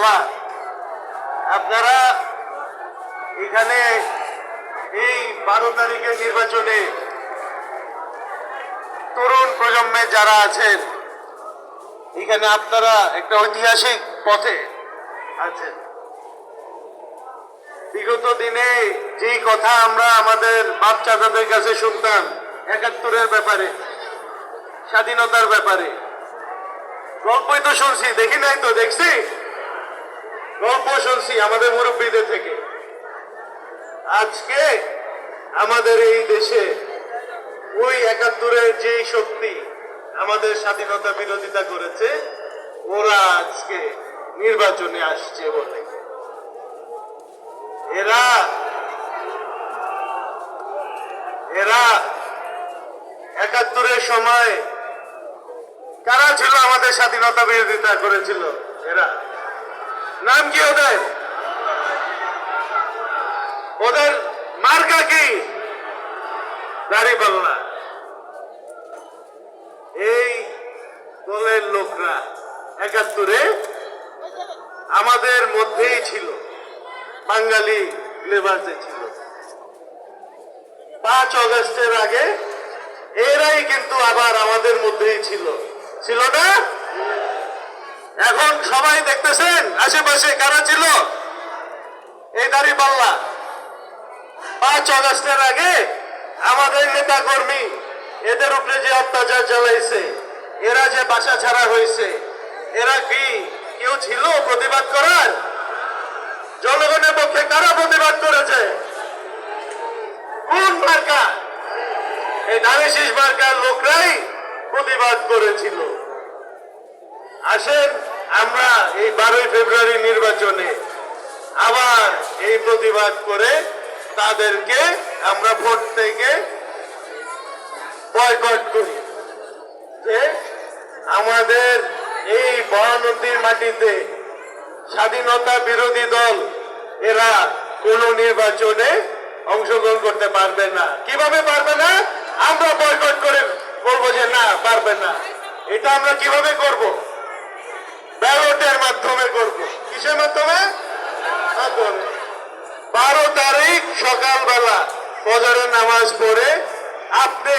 ইনশাআল্লাহ আপনারা এখানে এই 12 তারিখের নির্বাচনে তরুণ প্রজন্মে যারা আছেন এখানে আপনারা একটা ঐতিহাসিক পথে আছেন। বিগত দিনে যেই কথা আমরা আমাদের বাপ চাচাদের কাছে শুনতাম ৭১-এর ব্যাপারে, স্বাধীনতার ব্যাপারে, গল্পই তো শুনছি, দেখি নাই তো, দেখছি গল্প শুনছি আমাদের মুরব্বীদের থেকে। আজকে আমাদের এই দেশে ওই ৭১-এর যেই শক্তি আমাদের স্বাধীনতা বিরোধিতা করেছে ওরা আজকে নির্বাচনে আসছে বলে এরা ৭১-এর সময় কারা ছিল আমাদের স্বাধীনতা বিরোধিতা করেছিল? এরা নাম কি ওদের? ওদের মার্কা কি? দাড়িপাল্লা। এই দলের লোকরা ৭১-এ আমাদের মধ্যেই ছিল, বাঙালি লেবাসে ছিল। ৫ অগস্টের আগে এরাই কিন্তু আবার আমাদের মধ্যেই ছিল, ছিল না? এখন সবাই দেখতেছেন আশেপাশে কারা ছিল? এই দাড়িপাল্লা। ৫ অগস্টের আগে আমাদের নেতা কর্মী এদের উপরে যে অত্যাচার চালাইছে, এরা যে বাসা ছাড়া হয়েছে, এরা কি কেউ ছিল প্রতিবাদ করার? জনগণের পক্ষে কারা প্রতিবাদ করেছে? কোন মার্কা? এই ধানের মার্কার লোকরাই প্রতিবাদ করেছিল। আসেন আমরা এই 12ই ফেব্রুয়ারি নির্বাচনে আবার এই প্রতিবাদ করে তাদেরকে আমরা ভোট থেকে বয়কট করি, যে আমাদের এই মহানদীর মাটিতে স্বাধীনতা বিরোধী দল এরা কোন নির্বাচনে অংশগ্রহণ করতে পারবে না। কিভাবে পারবে না? আমরা বয়কট করে বলবো যে না, পারবে না। এটা আমরা কিভাবে করব? ব্যালটের মাধ্যমে করব। কিসের মাধ্যমে? 12 তারিখ সকালবেলা ফজরের নামাজ পড়ে আপনি,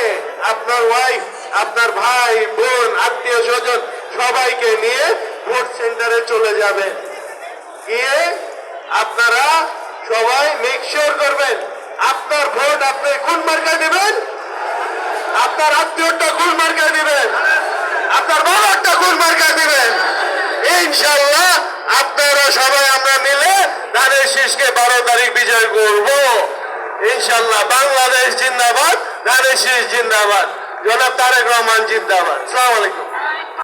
আপনার ওয়াইফ, আপনার ভাই বোন, আত্মীয় স্বজন সবাইকে নিয়ে ভোট সেন্টারে চলে যাবেন। গিয়ে আপনারা সবাই মেক শিওর করবেন আপনার ভোট আপনি কোন মার্কায় দিবেন, আপনার আত্মীয়টা কোন মার্কায় দিবেন, আপনার বাবারটা কোন মার্কায় দিবেন। ইনশাআল্লাহ আপনারা সবাই আমরা মিলে ধানের শীষকে 12 তারিখ বিজয় করব ইনশাআল্লাহ। বাংলাদেশ জিন্দাবাদ, ধানের শীষ জিন্দাবাদ, জনাব তারেক রহমান জিন্দাবাদ। আসসালামু আলাইকুম।